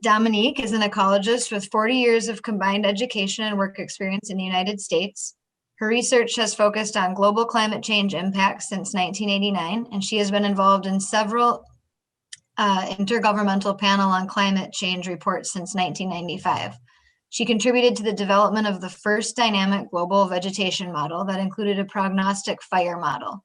Dominique is an ecologist with 40 years of combined education and work experience in the United States. Her research has focused on global climate change impacts since 1989, and she has been involved in several intergovernmental panel on climate change reports since 1995. She contributed to the development of the first dynamic global vegetation model that included a prognostic fire model.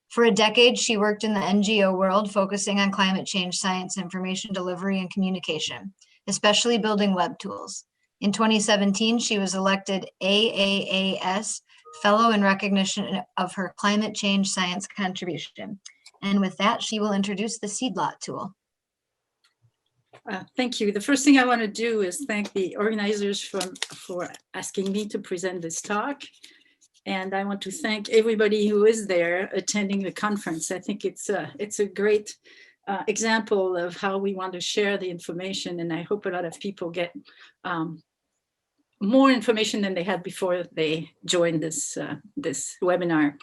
For a decade, she worked in the NGO world, focusing on climate change science, information delivery, and communication, especially building web tools. In 2017, she was elected AAAS Fellow in recognition of her climate change science contribution. And with that, she will introduce the Seedlot tool. Thank you. The first thing I want to do is thank the organizers for asking me to present this talk. And I want to thank everybody who is there attending the conference. I think it's a great example of how we want to share the information. And I hope a lot of people get more information than they had before they joined this webinar.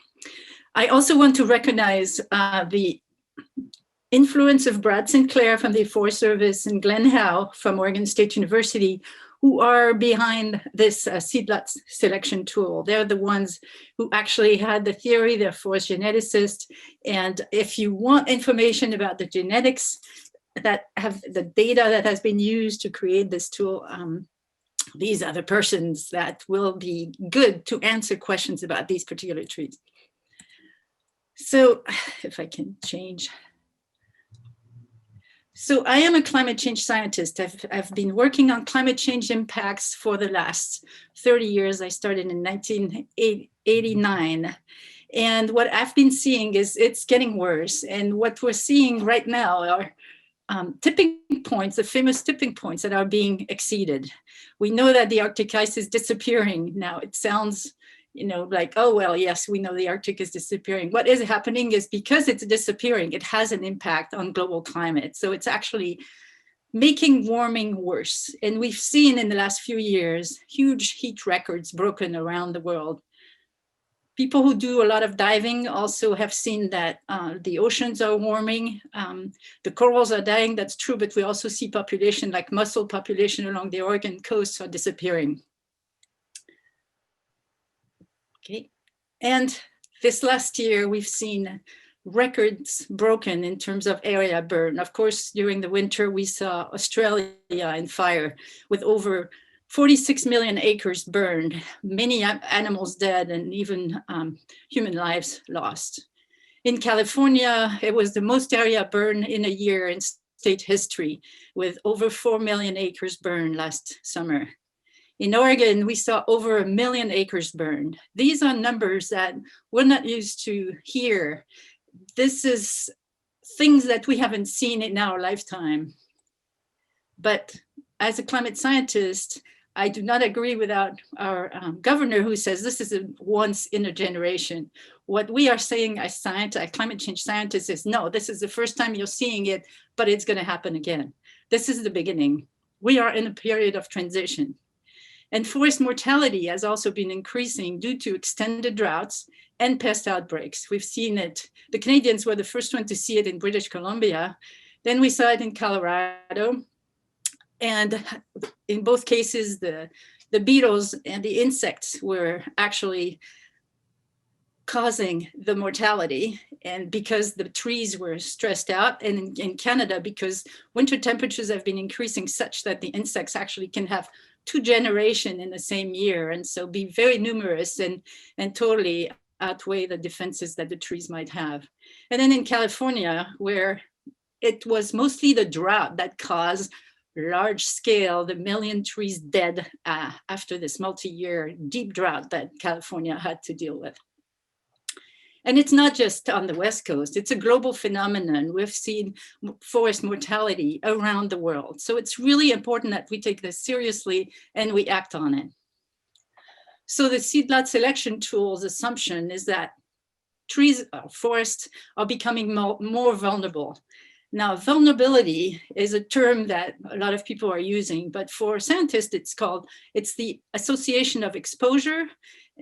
I also want to recognize the influence of Brad Sinclair from the Forest Service and Glenn Howe from Oregon State University, who are behind this Seedlot selection tool. They're the ones who actually had the theory. They're forest geneticists. And if you want information about the genetics that have the data that has been used to create this tool, these are the persons that will be good to answer questions about these particular trees. So if I can change. So I am a climate change scientist. I've been working on climate change impacts for the last 30 years. I started in 1989. And what I've been seeing is it's getting worse. And what we're seeing right now are tipping points, the famous tipping points that are being exceeded. We know that the Arctic ice is disappearing. Now it sounds, like, oh, well, yes, we know the Arctic is disappearing. What is happening is because it's disappearing, it has an impact on global climate. So it's actually making warming worse. And we've seen in the last few years, huge heat records broken around the world. People who do a lot of diving also have seen that the oceans are warming, the corals are dying, that's true, but we also see population like mussel population along the Oregon coast are disappearing. Okay, and this last year we've seen records broken in terms of area burn. Of course, during the winter we saw Australia in fire with over 46 million acres burned, many animals dead, and even human lives lost. In California, it was the most area burned in a year in state history, with over 4 million acres burned last summer. In Oregon, we saw over 1 million acres burned. These are numbers that we're not used to here. This is things that we haven't seen in our lifetime. But as a climate scientist, I do not agree with our governor who says this is a once in a generation. What we are saying as climate change scientists is, no, this is the first time you're seeing it, but it's going to happen again. This is the beginning. We are in a period of transition. And forest mortality has also been increasing due to extended droughts and pest outbreaks. We've seen it. The Canadians were the first one to see it in British Columbia. Then we saw it in Colorado. And in both cases, the beetles and the insects were actually causing the mortality. And because the trees were stressed out, and in Canada, because winter temperatures have been increasing such that the insects actually can have 2 generations in the same year, and so be very numerous and totally outweigh the defenses that the trees might have. And then in California, where it was mostly the drought that caused large scale, the 1 million trees dead after this multi-year deep drought that California had to deal with. And it's not just on the West Coast, it's a global phenomenon. We've seen forest mortality around the world. So it's really important that we take this seriously and we act on it. So the Seedlot selection tool's assumption is that trees, forests are becoming more vulnerable. Now, vulnerability is a term that a lot of people are using, but for scientists, it's the association of exposure,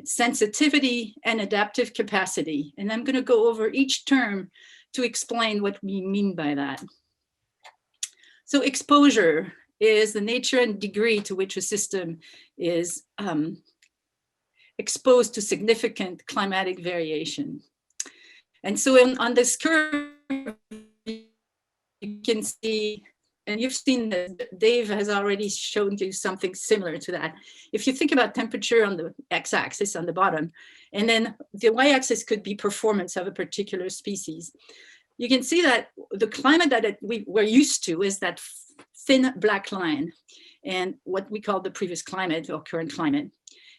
sensitivity, and adaptive capacity. And I'm going to go over each term to explain what we mean by that. So exposure is the nature and degree to which a system is exposed to significant climatic variation. And so on this curve, you can see, and you've seen that Dave has already shown you something similar to that. If you think about temperature on the x-axis on the bottom, and then the y-axis could be performance of a particular species, you can see that the climate that we're used to is that thin black line, and what we call the previous climate or current climate.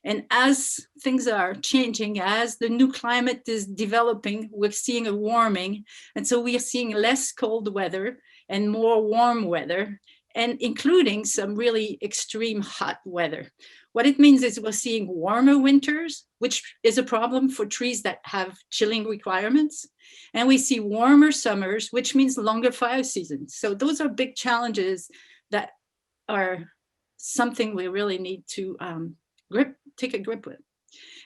And as things are changing, as the new climate is developing, we're seeing a warming. And so we are seeing less cold weather and more warm weather, and including some really extreme hot weather. What it means is we're seeing warmer winters, which is a problem for trees that have chilling requirements. And we see warmer summers, which means longer fire seasons. So those are big challenges that are something we really need to take a grip with.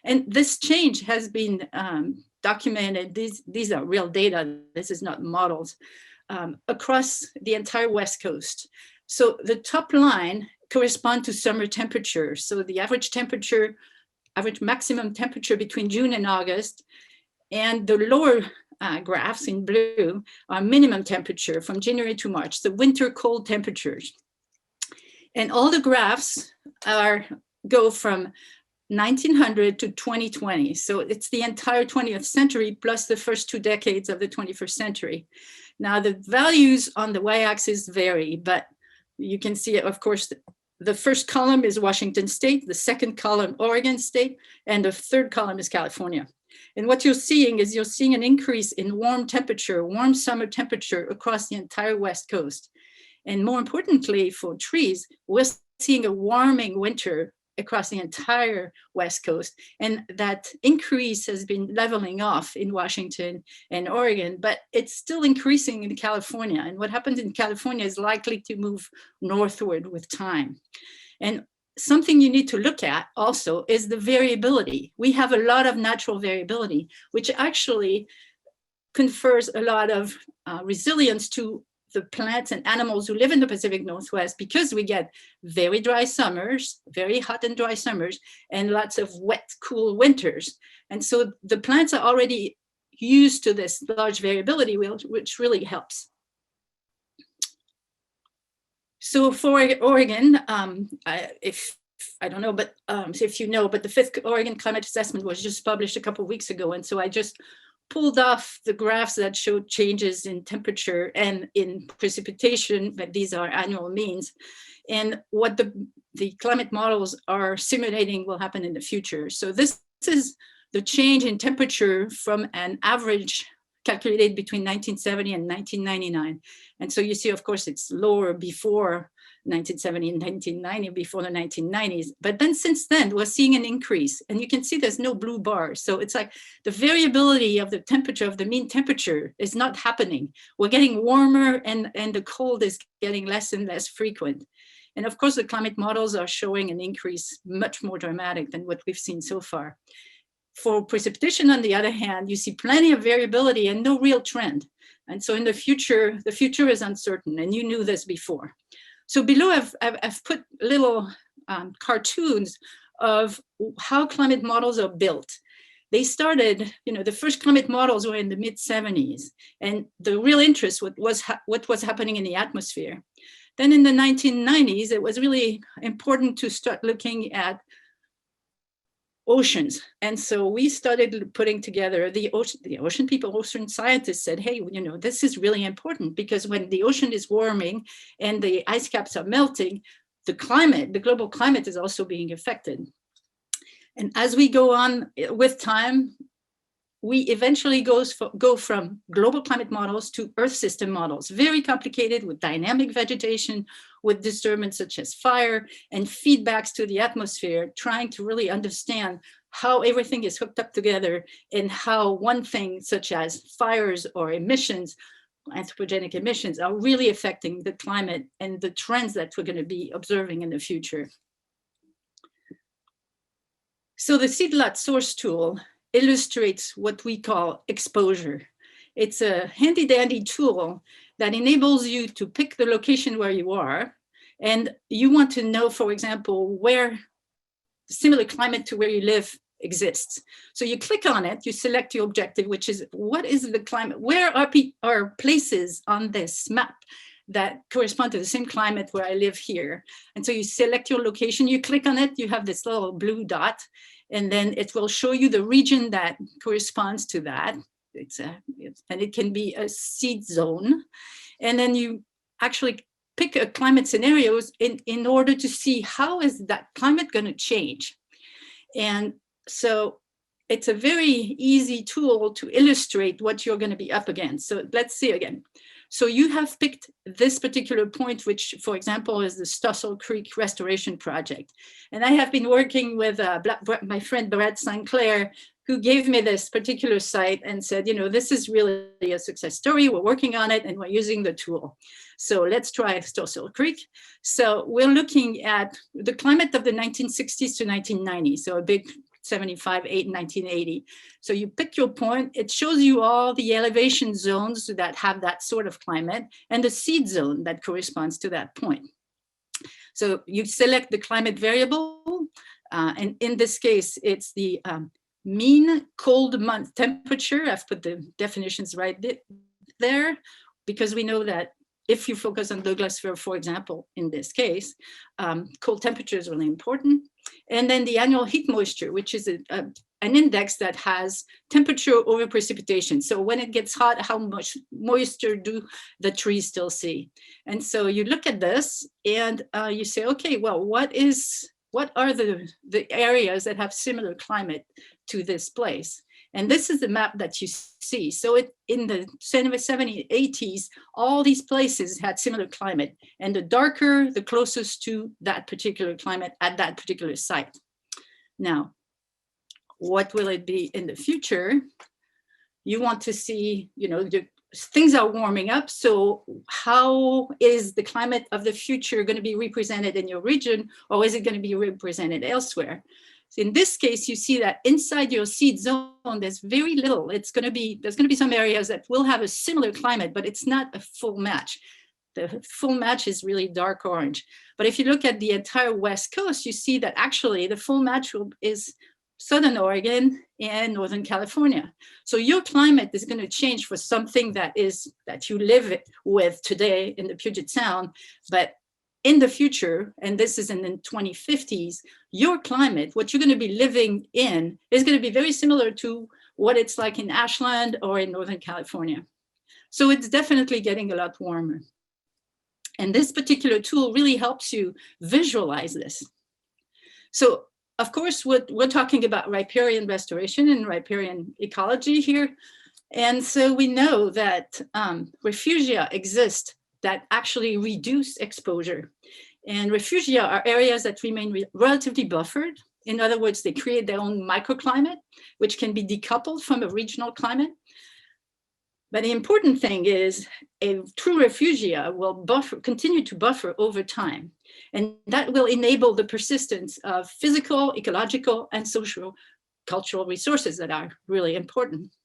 And this change has been documented. These are real data. This is not models, across the entire West Coast. So the top line correspond to summer temperature. So the average temperature, average maximum temperature between June and August, and the lower graphs in blue are minimum temperature from January to March, the winter cold temperatures. And all the graphs go from 1900 to 2020. So it's the entire 20th century plus the first 2 decades of the 21st century. Now the values on the y-axis vary, but you can see, of course, the first column is Washington State, the second column, Oregon State, and the third column is California. And what you're seeing is an increase in warm summer temperature across the entire West Coast. And more importantly, for trees, we're seeing a warming winter across the entire West Coast. And that increase has been leveling off in Washington and Oregon, but it's still increasing in California. And what happens in California is likely to move northward with time. And something you need to look at also is the variability. We have a lot of natural variability, which actually confers a lot of resilience to the plants and animals who live in the Pacific Northwest, because we get very dry summers, very hot and dry summers, and lots of wet, cool winters. And so the plants are already used to this large variability, which really helps. So for Oregon, if you know, but the 5th Oregon Climate Assessment was just published a couple of weeks ago. And so I just pulled off the graphs that showed changes in temperature and in precipitation, but these are annual means. And what the climate models are simulating will happen in the future. So this is the change in temperature from an average calculated between 1970 and 1999. And so you see, of course, it's lower before 1970 and 1990, before the 1990s. But then since then, we're seeing an increase. And you can see there's no blue bars. So it's like the variability of the temperature, of the mean temperature, is not happening. We're getting warmer, and the cold is getting less and less frequent. And of course, the climate models are showing an increase much more dramatic than what we've seen so far. For precipitation, on the other hand, you see plenty of variability and no real trend. And so in the future is uncertain, and you knew this before. So below, I've put little cartoons of how climate models are built. They started, the first climate models were in the mid-70s, and the real interest was what was happening in the atmosphere. Then in the 1990s, it was really important to start looking at oceans. And so we started putting together the ocean people, ocean scientists said, hey, this is really important, because when the ocean is warming and the ice caps are melting, the global climate is also being affected. And as we go on with time, we eventually go from global climate models to Earth system models, very complicated, with dynamic vegetation, with disturbance such as fire, and feedbacks to the atmosphere, trying to really understand how everything is hooked up together, and how one thing such as fires or emissions, anthropogenic emissions, are really affecting the climate and the trends that we're going to be observing in the future. So the Seedlot source tool illustrates what we call exposure. It's a handy dandy tool that enables you to pick the location where you are And you want to know, for example, where similar climate to where you live exists. So you click on it, you select your objective, which is what is the climate? Where are places on this map that correspond to the same climate where I live here? And so you select your location, you click on it, you have this little blue dot, and then it will show you the region that corresponds to that. And it can be a seed zone. And then you actually pick a climate scenarios in order to see how is that climate going to change. And so it's a very easy tool to illustrate what you're going to be up against. So let's see again. So you have picked this particular point, which, for example, is the Stossel Creek Restoration Project. And I have been working with my friend Brad Sinclair, who gave me this particular site and said, you know, this is really a success story. We're working on it and we're using the tool. So let's try Stossel Creek. So we're looking at the climate of the 1960s to 1990. So a big 75, 8, 1980. So you pick your point, it shows you all the elevation zones that have that sort of climate and the seed zone that corresponds to that point. So you select the climate variable, and in this case, it's the mean cold month temperature. I've put the definitions right there, because we know that if you focus on Douglas fir, for example, in this case, cold temperature is really important. And then the annual heat moisture, which is an index that has temperature over precipitation. So when it gets hot, how much moisture do the trees still see? And so you look at this and you say, okay, well, what are the areas that have similar climate to this place? And this is the map that you see. So in the 70s, 80s, all these places had similar climate. And the darker, the closest to that particular climate at that particular site. Now, what will it be in the future? You want to see, you know, things are warming up. So how is the climate of the future going to be represented in your region, or is it going to be represented elsewhere? So in this case, you see that inside your seed zone, there's very little. There's going to be some areas that will have a similar climate, but it's not a full match. The full match is really dark orange. But if you look at the entire West Coast, you see that actually the full match is Southern Oregon and Northern California. So your climate is going to change for something that you live with today in the Puget Sound, but in the future, and this is in the 2050s, your climate, what you're going to be living in, is going to be very similar to what it's like in Ashland or in Northern California. So it's definitely getting a lot warmer. And this particular tool really helps you visualize this. So of course, we're talking about riparian restoration and riparian ecology here. And so we know that refugia exist that actually reduce exposure. And refugia are areas that remain relatively buffered. In other words, they create their own microclimate, which can be decoupled from a regional climate. But the important thing is a true refugia will continue to buffer over time. And that will enable the persistence of physical, ecological, and social cultural resources that are really important.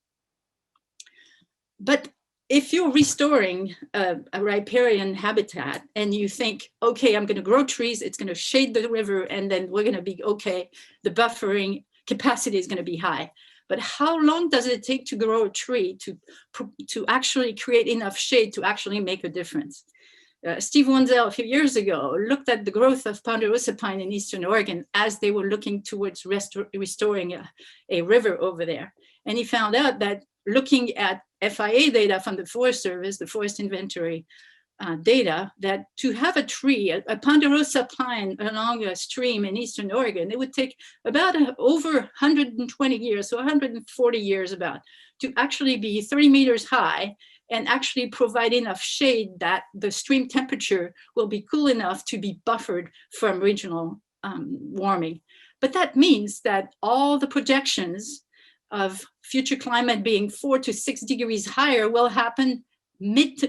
But if you're restoring a riparian habitat and you think, okay, I'm going to grow trees, it's going to shade the river, and then we're going to be okay, the buffering capacity is going to be high. But how long does it take to grow a tree to actually create enough shade to actually make a difference? Steve Wenzel, a few years ago, looked at the growth of ponderosa pine in Eastern Oregon as they were looking towards restoring a river over there. And he found out that looking at FIA data from the Forest Service, the Forest Inventory data, that to have a tree, a ponderosa pine along a stream in Eastern Oregon, it would take about over 120 years, so 140 years about, to actually be 30 meters high and actually provide enough shade that the stream temperature will be cool enough to be buffered from regional warming. But that means that all the projections of future climate being 4 to 6 degrees higher will happen mid-life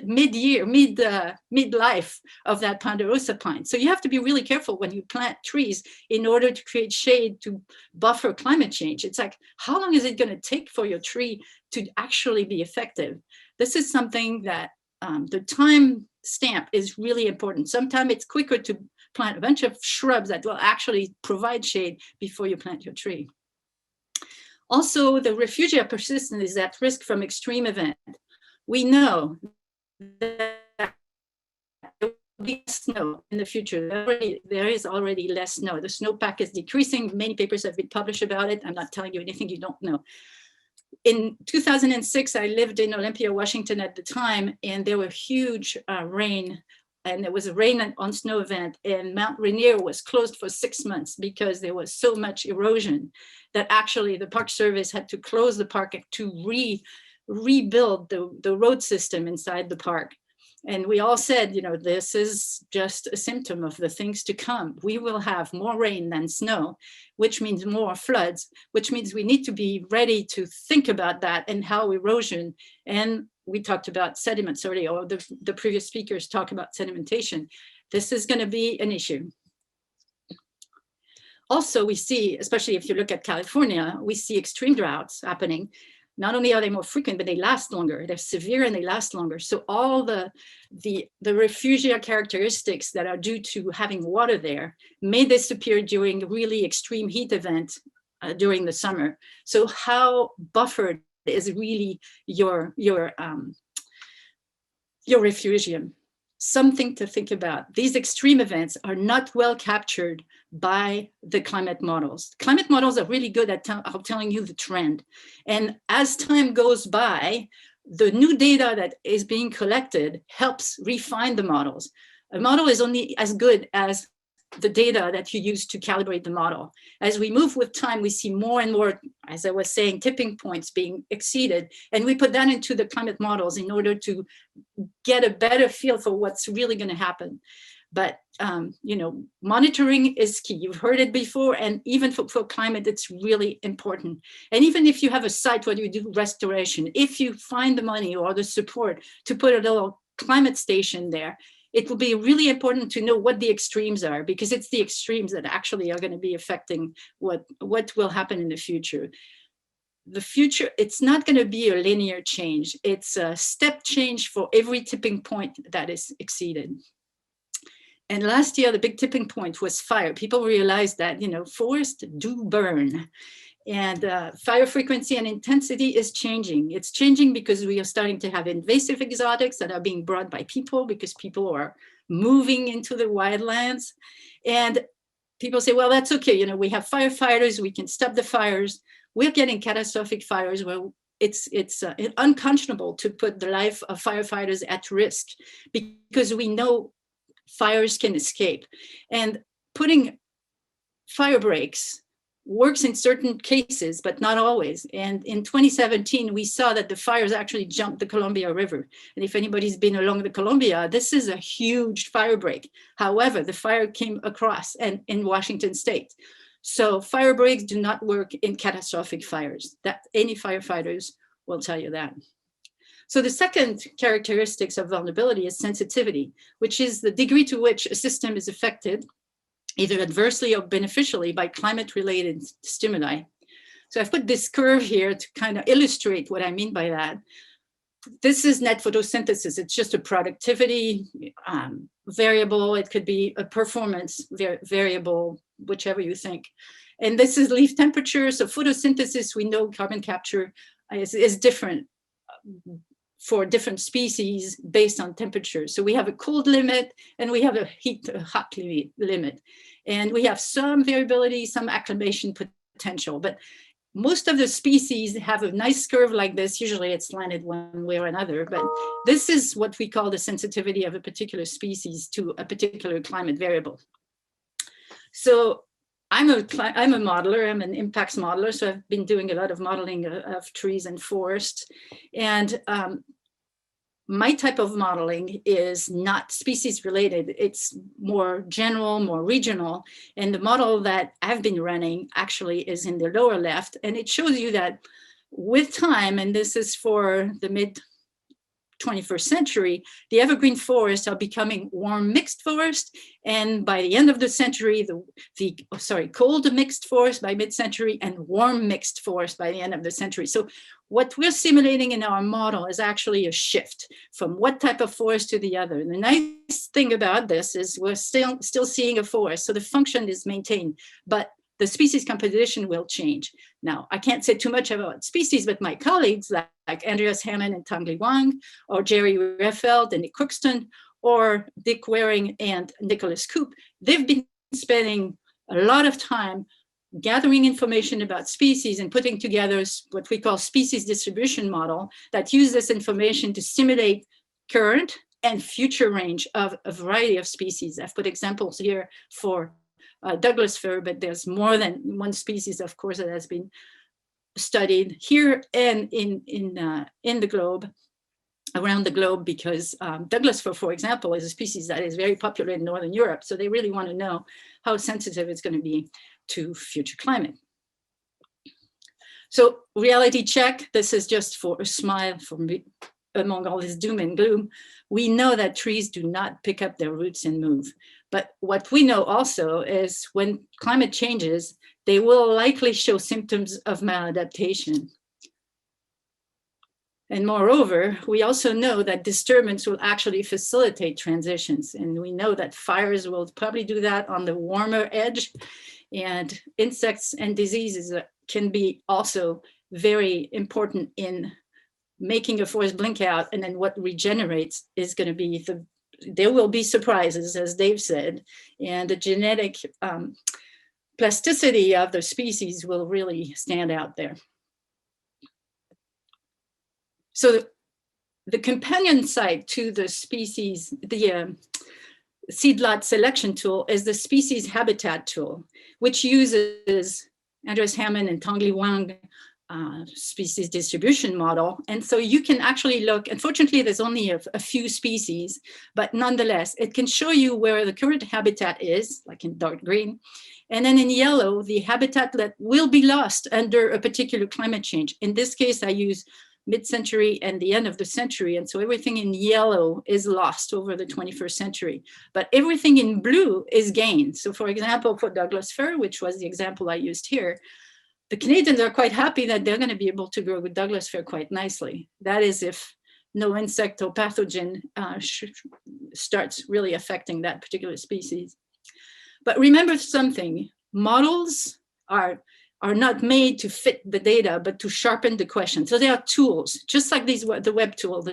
of that ponderosa pine. So you have to be really careful when you plant trees in order to create shade to buffer climate change. It's like, how long is it going to take for your tree to actually be effective? This is something that the time stamp is really important. Sometimes it's quicker to plant a bunch of shrubs that will actually provide shade before you plant your tree. Also, the Refugia persistence is at risk from extreme event. We know that there will be snow in the future. There is already less snow. The snowpack is decreasing. Many papers have been published about it. I'm not telling you anything you don't know. In 2006, I lived in Olympia, Washington at the time, and there were huge rain, and there was a rain on snow event, and Mount Rainier was closed for 6 months because there was so much erosion that actually the Park Service had to close the park to rebuild the road system inside the park. And we all said, you know, this is just a symptom of the things to come. We will have more rain than snow, which means more floods, which means we need to be ready to think about that and how erosion, and we talked about sediments already, or the previous speakers talk about sedimentation. This is going to be an issue. Also, we see, especially if you look at California, we see extreme droughts happening. Not only are they more frequent, but they last longer. They're severe and they last longer. So all the refugia characteristics that are due to having water there may disappear during really extreme heat event during the summer. So how buffered is really your refugium? Something to think about. These extreme events are not well captured by the climate models. Climate models are really good at telling you the trend. And as time goes by, the new data that is being collected helps refine the models. A model is only as good as the data that you use to calibrate the model. As we move with time, we see more and more, as I was saying, tipping points being exceeded. And we put that into the climate models in order to get a better feel for what's really going to happen. But, you know, monitoring is key. You've heard it before. And even for climate, it's really important. And even if you have a site where you do restoration, if you find the money or the support to put a little climate station there, it will be really important to know what the extremes are, because it's the extremes that actually are going to be affecting what will happen in the future. The future, it's not going to be a linear change. It's a step change for every tipping point that is exceeded. And last year, the big tipping point was fire. People realized that, you know, forests do burn. And fire frequency and intensity is changing. It's changing because we are starting to have invasive exotics that are being brought by people because people are moving into the wildlands. And people say, well, that's okay. You know, we have firefighters, we can stop the fires. We're getting catastrophic fires where it's unconscionable to put the life of firefighters at risk because we know fires can escape. And putting fire breaks works in certain cases, but not always. And in 2017, we saw that the fires actually jumped the Columbia River. And if anybody's been along the Columbia, this is a huge fire break. However, the fire came across and in Washington state. So fire breaks do not work in catastrophic fires. That any firefighters will tell you that. So the second characteristics of vulnerability is sensitivity, which is the degree to which a system is affected either adversely or beneficially by climate-related stimuli. So I've put this curve here to kind of illustrate what I mean by that. This is net photosynthesis. It's just a productivity variable. It could be a performance variable, whichever you think. And this is leaf temperature. So photosynthesis, we know carbon capture is different for different species based on temperature. So we have a cold limit and we have a hot limit. And we have some variability, some acclimation potential, but most of the species have a nice curve like this. Usually it's slanted one way or another, but this is what we call the sensitivity of a particular species to a particular climate variable. So I'm a modeler, I'm an impacts modeler, so I've been doing a lot of modeling of trees and forests. And my type of modeling is not species related, it's more general, more regional. And the model that I've been running actually is in the lower left. And it shows you that with time, and this is for the mid 21st century, the evergreen forests are becoming warm mixed forest. And by the end of the century, cold mixed forest by mid-century and warm mixed forest by the end of the century. So what we're simulating in our model is actually a shift from what type of forest to the other. And the nice thing about this is we're still seeing a forest. So the function is maintained, but the species composition will change. Now, I can't say too much about species, but my colleagues like Andreas Hammond and Tang Li Wang, or Jerry Refeld and Nick Crookston, or Dick Waring and Nicholas Koop, they've been spending a lot of time gathering information about species and putting together what we call species distribution model that use this information to simulate current and future range of a variety of species. I've put examples here for Douglas fir, but there's more than one species, of course, that has been studied here and in the globe, around the globe, because Douglas fir, for example, is a species that is very popular in Northern Europe. So they really want to know how sensitive it's going to be to future climate. So reality check, this is just for a smile from me among all this doom and gloom. We know that trees do not pick up their roots and move. But what we know also is when climate changes, they will likely show symptoms of maladaptation. And moreover, we also know that disturbance will actually facilitate transitions. And we know that fires will probably do that on the warmer edge. And insects and diseases can be also very important in making a forest blink out. And then what regenerates is going to be there will be surprises, as Dave said, and the genetic plasticity of the species will really stand out there. So the companion site to the species, the Seedlot selection tool, is the species habitat tool, which uses Andreas Hammond and Tang Li Wang species distribution model. And so you can actually look, unfortunately, there's only a few species, but nonetheless, it can show you where the current habitat is, like in dark green. And then in yellow, the habitat that will be lost under a particular climate change. In this case, I use mid-century and the end of the century. And so everything in yellow is lost over the 21st century, but everything in blue is gained. So for example, for Douglas fir, which was the example I used here, the Canadians are quite happy that they're going to be able to grow with Douglas fir quite nicely. That is if no insect or pathogen starts really affecting that particular species. But remember something, models are not made to fit the data, but to sharpen the question. So they are tools, just like the web tool, the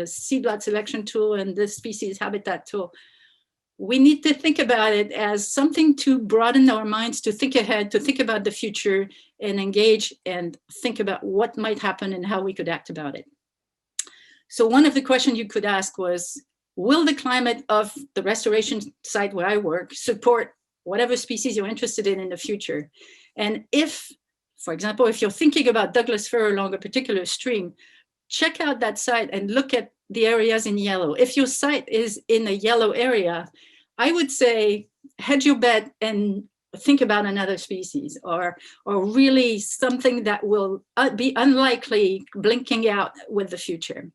Seedlot selection tool and the species habitat tool. We need to think about it as something to broaden our minds, to think ahead, to think about the future and engage and think about what might happen and how we could act about it. So one of the questions you could ask was, will the climate of the restoration site where I work support whatever species you're interested in the future? And if, for example, if you're thinking about Douglas fir along a particular stream, check out that site and look at the areas in yellow. If your site is in a yellow area, I would say hedge your bet and think about another species or really something that will be unlikely blinking out with the future.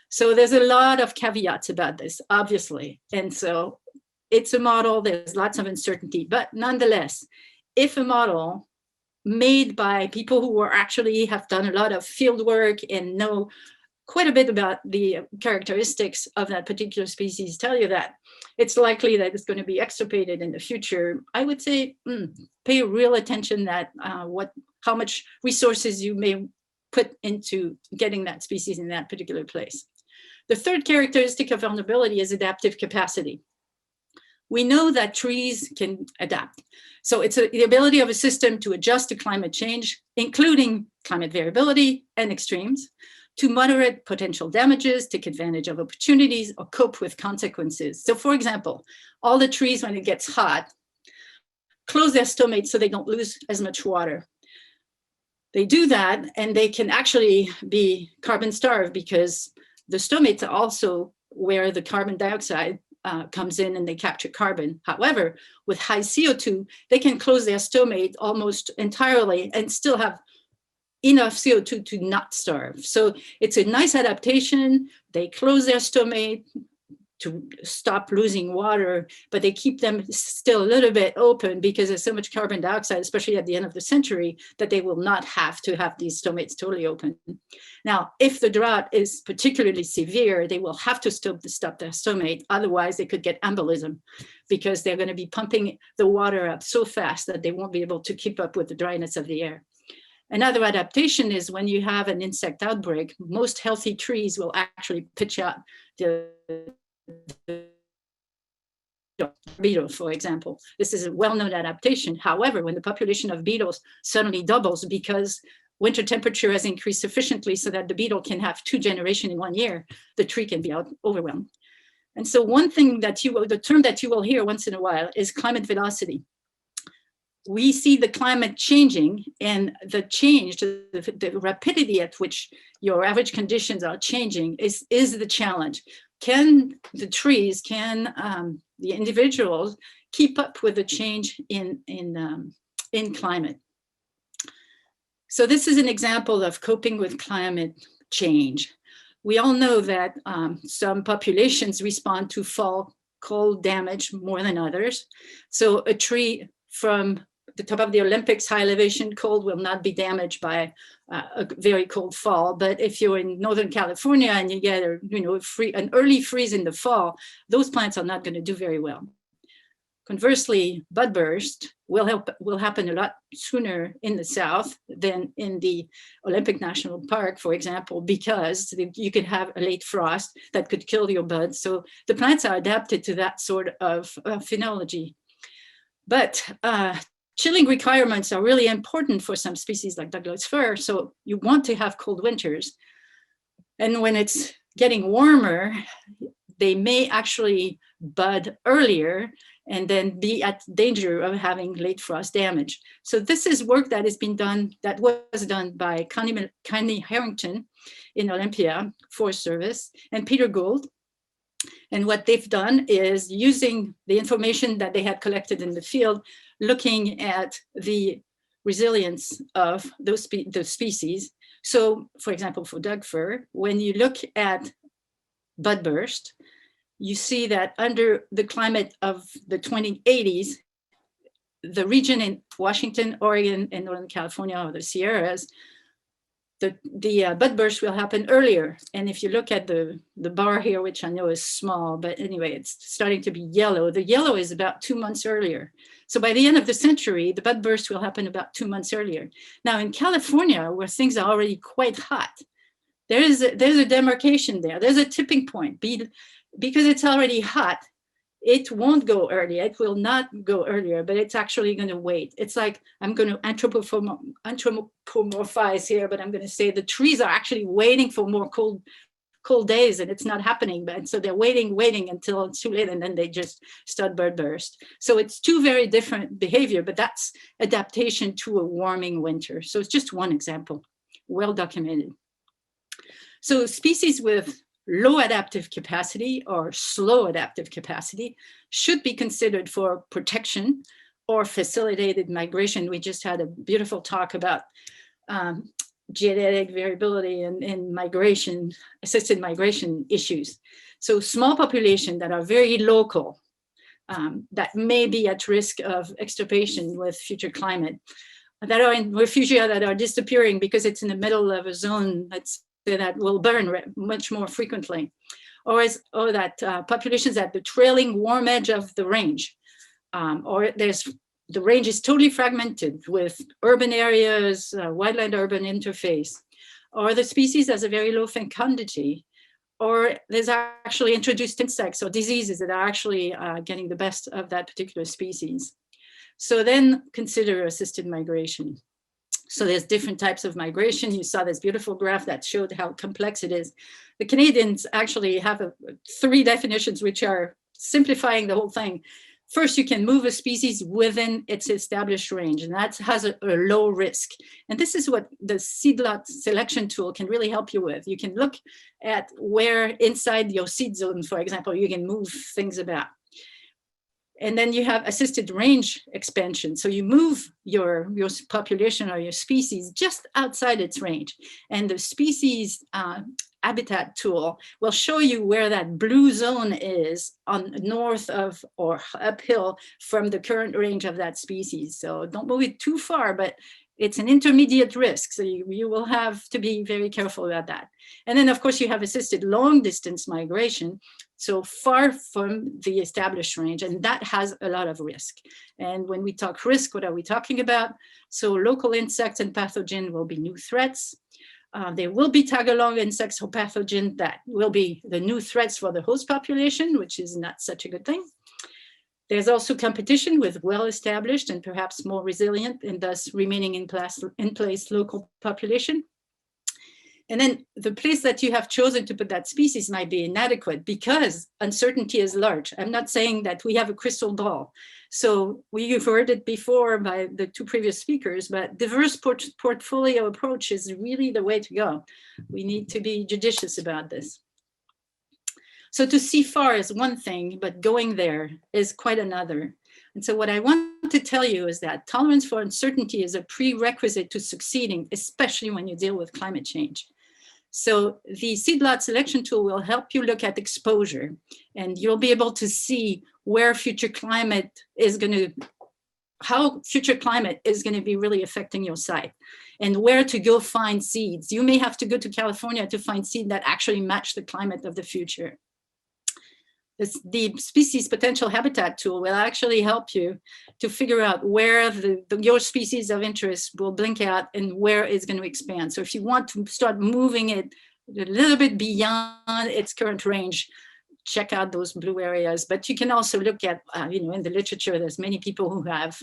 So there's a lot of caveats about this, obviously. And so it's a model, there's lots of uncertainty, but nonetheless, if a model made by people who actually have done a lot of field work and know quite a bit about the characteristics of that particular species tell you that it's likely that it's going to be extirpated in the future, I would say pay real attention that how much resources you may put into getting that species in that particular place. The third characteristic of vulnerability is adaptive capacity. We know that trees can adapt. So it's the ability of a system to adjust to climate change, including climate variability and extremes, to moderate potential damages, take advantage of opportunities, or cope with consequences. So for example, all the trees, when it gets hot, close their stomates so they don't lose as much water. They do that, and they can actually be carbon starved because the stomates are also where the carbon dioxide comes in and they capture carbon. However, with high CO2, they can close their stomate almost entirely and still have enough CO2 to not starve. So it's a nice adaptation. They close their stomata to stop losing water, but they keep them still a little bit open because there's so much carbon dioxide, especially at the end of the century, that they will not have to have these stomates totally open. Now, if the drought is particularly severe, they will have to stop their stomate. Otherwise, they could get embolism because they're going to be pumping the water up so fast that they won't be able to keep up with the dryness of the air. Another adaptation is when you have an insect outbreak, most healthy trees will actually pitch out the beetle, for example. This is a well-known adaptation. However, when the population of beetles suddenly doubles because winter temperature has increased sufficiently so that the beetle can have 2 generations in 1 year, the tree can be overwhelmed. And so one thing that the term that you will hear once in a while is climate velocity. We see the climate changing, and the change, the rapidity at which your average conditions are changing is the challenge. Can the trees, can the individuals keep up with the change in climate? So this is an example of coping with climate change. We all know that some populations respond to fall cold damage more than others. So a tree from the top of the Olympics, high elevation cold, will not be damaged by a very cold fall. But if you're in Northern California and you get an early freeze in the fall, those plants are not going to do very well. Conversely, bud burst will happen a lot sooner in the South than in the Olympic National Park, for example, because you could have a late frost that could kill your buds. So the plants are adapted to that sort of phenology. But chilling requirements are really important for some species like Douglas fir. So you want to have cold winters. And when it's getting warmer, they may actually bud earlier and then be at danger of having late frost damage. So this is work that has been done, that was done by Connie Harrington in Olympia Forest Service and Peter Gould. And what they've done is using the information that they had collected in the field, looking at the resilience of those species. So for example, for Doug fir, when you look at bud burst, you see that under the climate of the 2080s, the region in Washington, Oregon, and Northern California, or the Sierras, the bud burst will happen earlier. And if you look at the bar here, which I know is small, but anyway, it's starting to be yellow. The yellow is about 2 months earlier. So by the end of the century, the bud burst will happen about 2 months earlier. Now in California, where things are already quite hot, there's a demarcation there. There's a tipping point. Because it's already hot, it won't go earlier. It will not go earlier, but it's actually going to wait. It's like, I'm going to anthropomorphize here, but I'm going to say the trees are actually waiting for more cold days, and it's not happening. But so they're waiting until it's too late, and then they just start bud burst. So it's two very different behavior, but that's adaptation to a warming winter. So it's just one example, well documented. So species with low adaptive capacity or slow adaptive capacity should be considered for protection or facilitated migration. We just had a beautiful talk about genetic variability and migration, assisted migration issues. So small populations that are very local, that may be at risk of extirpation with future climate, that are in refugia, that are disappearing because it's in the middle of a zone that will burn much more frequently, or that populations at the trailing warm edge of the range, or the range is totally fragmented with urban areas, wildland-urban interface, or the species has a very low fecundity, or there's actually introduced insects or diseases that are actually getting the best of that particular species. So then consider assisted migration. So there's different types of migration. You saw this beautiful graph that showed how complex it is. The Canadians actually have 3 definitions, which are simplifying the whole thing. First, you can move a species within its established range, and that has a low risk. And this is what the Seedlot selection tool can really help you with. You can look at where inside your seed zone, for example, you can move things about. And then you have assisted range expansion. So you move your population or your species just outside its range. And the species habitat tool will show you where that blue zone is on north of or uphill from the current range of that species. So don't move it too far, but it's an intermediate risk. So you will have to be very careful about that. And then of course you have assisted long distance migration, so far from the established range, and that has a lot of risk. And when we talk risk, what are we talking about? So local insects and pathogen will be new threats. There will be tag-along insects or pathogen that will be the new threats for the host population, which is not such a good thing. There's also competition with well-established and perhaps more resilient and thus remaining in place local population. And then the place that you have chosen to put that species might be inadequate because uncertainty is large. I'm not saying that we have a crystal ball. So you've heard it before by the two previous speakers, but diverse portfolio approach is really the way to go. We need to be judicious about this. So to see far is one thing, but going there is quite another. And so what I want to tell you is that tolerance for uncertainty is a prerequisite to succeeding, especially when you deal with climate change. So the Seedlot selection tool will help you look at exposure, and you'll be able to see where future climate is going to, how future climate is going to be really affecting your site, and where to go find seeds. You may have to go to California to find seeds that actually match the climate of the future. The species potential habitat tool will actually help you to figure out where your species of interest will blink out and where it's going to expand. So if you want to start moving it a little bit beyond its current range, check out those blue areas. But you can also look at, in the literature, there's many people who have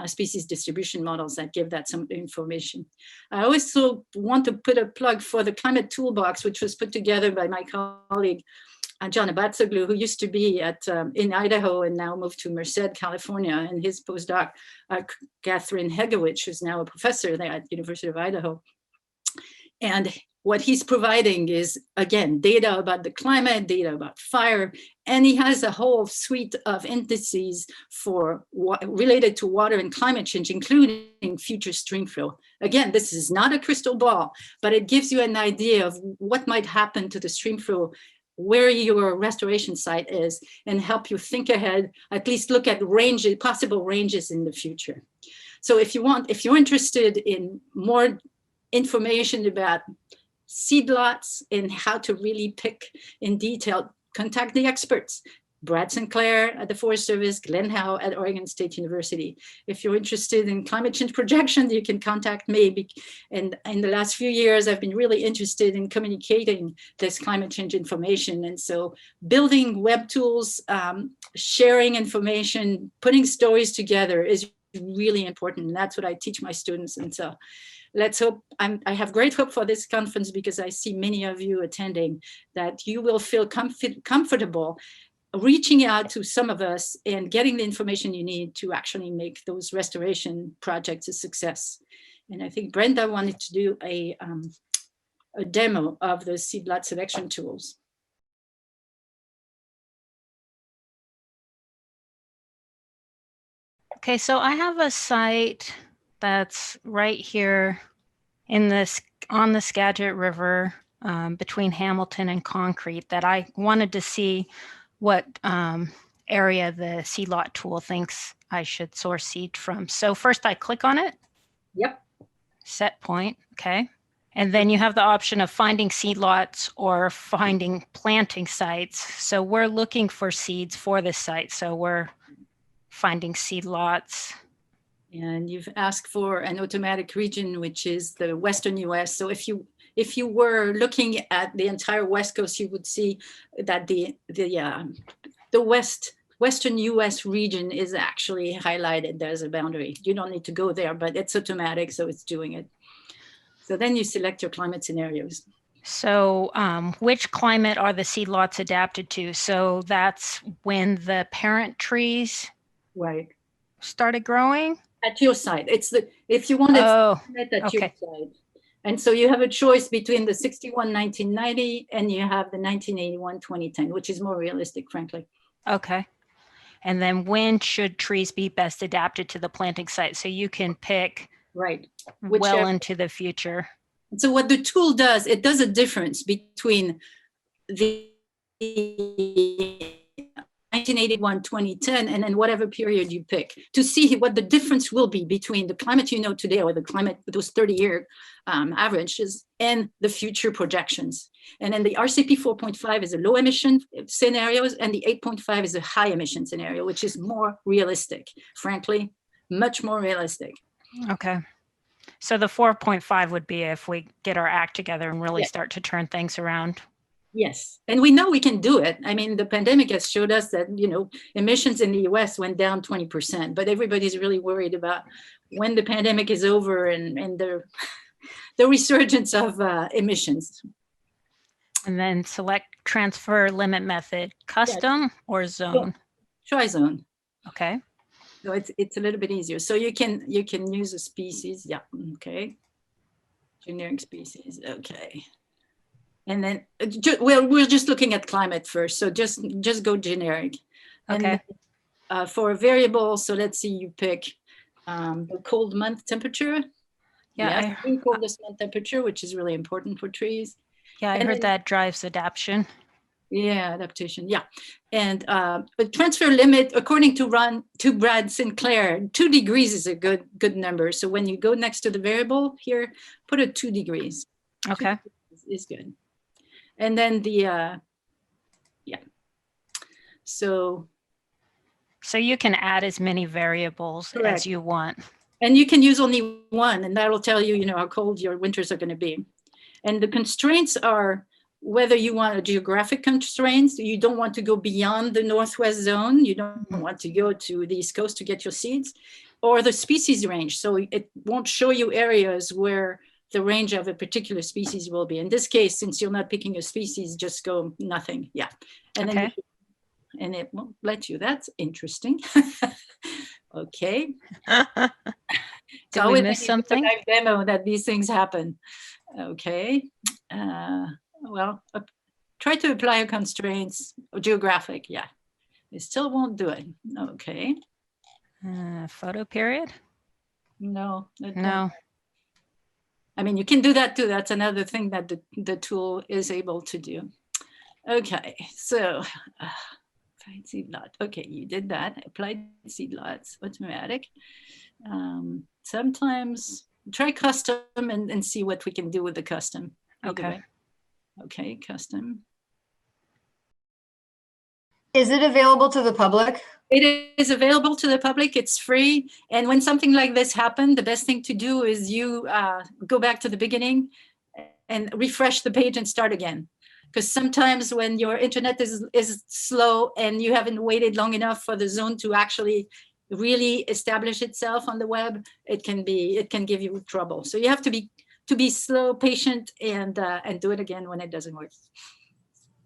species distribution models that give that some information. I also want to put a plug for the climate toolbox, which was put together by my colleague, John Abatsoglu, who used to be in Idaho and now moved to Merced, California, and his postdoc, Catherine Hegewich, who's now a professor there at the University of Idaho. And what he's providing is, again, data about the climate, data about fire, and he has a whole suite of indices related to water and climate change, including future stream flow. Again, this is not a crystal ball, but it gives you an idea of what might happen to the stream flow, where your restoration site is, and help you think ahead, at least look at possible ranges in the future. So if you're interested in more information about seedlots and how to really pick in detail, contact the experts. Brad Sinclair at the Forest Service, Glenn Howe at Oregon State University. If you're interested in climate change projections, you can contact me. And in the last few years, I've been really interested in communicating this climate change information. And so building web tools, sharing information, putting stories together is really important. And that's what I teach my students. And so let's hope, I have great hope for this conference because I see many of you attending, that you will feel comfortable reaching out to some of us and getting the information you need to actually make those restoration projects a success. And I think Brenda wanted to do a demo of the seedlot selection tools. Okay, so I have a site that's right here on the Skagit River between Hamilton and Concrete that I wanted to see what area the Seedlot tool thinks I should source seed from. So first I click on it. Yep. Set point, okay. And then you have the option of finding seedlots or finding planting sites. So we're looking for seeds for this site. So we're finding seedlots. And you've asked for an automatic region, which is the Western US. So if you were looking at the entire West Coast, you would see that the Western US region is actually highlighted. There's a boundary. You don't need to go there, but it's automatic, so it's doing it. So then you select your climate scenarios. So which climate are the seedlots adapted to? So that's when the parent trees started growing? At your site. If you want it at your site. And so you have a choice between the 61 1990 and you have the 1981 2010, which is more realistic, frankly. Okay. And then when should trees be best adapted to the planting site? So you can pick Right. well Whichever. into the future. So what the tool does, it does a difference between the 1981, 2010, and then whatever period you pick to see what the difference will be between the climate you know today or the climate with those 30-year averages and the future projections. And then the RCP 4.5 is a low emission scenarios, and the 8.5 is a high emission scenario, which is more realistic, frankly, much more realistic. Okay. So the 4.5 would be if we get our act together and really Yeah. start to turn things around. Yes, and we know we can do it. I mean, the pandemic has showed us that, you know, emissions in the US went down 20%, but everybody's really worried about when the pandemic is over and the resurgence of emissions. And then select transfer limit method, custom or zone. Try zone. Okay. So it's a little bit easier. So you can use a species. Yeah. Okay. Generic species. Okay. And then we're just looking at climate first. So just go generic. Okay. And for a variable, so let's see, you pick the cold month temperature. Yeah. The coldest month temperature, which is really important for trees. Yeah, I And heard then- that drives adaptation. Yeah, adaptation. Yeah. And but transfer limit, according to Brad Sinclair, 2 degrees is a good number. So when you go next to the variable here, put a 2 degrees. Okay. 2 degrees is good. And then the yeah. So you can add as many variables Correct. as you want. and you can use only one, and that'll tell you, you know, how cold your winters are going to be. And the constraints are whether you want a geographic constraints, you don't want to go beyond the Northwest zone, you don't want to go to the East Coast to get your seeds, or the species range. So it won't show you areas where the range of a particular species will be. In this case, since you're not picking a species, just go nothing. Yeah. And Okay. then it won't let you. That's interesting. Okay. Did we miss something? Live demo that these things happen. Okay. Well, try to apply a constraints, geographic. Yeah. It still won't do it. Okay. Photo period? No. No. I mean, you can do that too. That's another thing that the tool is able to do. Okay, so applied Seedlot. Okay, you did that. Applied Seedlots, automatic. Sometimes try custom and see what we can do with the custom. Okay. Okay, custom. Is it available to the public? It is available to the public. It's free. And when something like this happens, the best thing to do is you go back to the beginning and refresh the page and start again. Because sometimes when your internet is slow and you haven't waited long enough for the zone to actually really establish itself on the web, it can give you trouble. So you have to be slow, patient, and do it again when it doesn't work.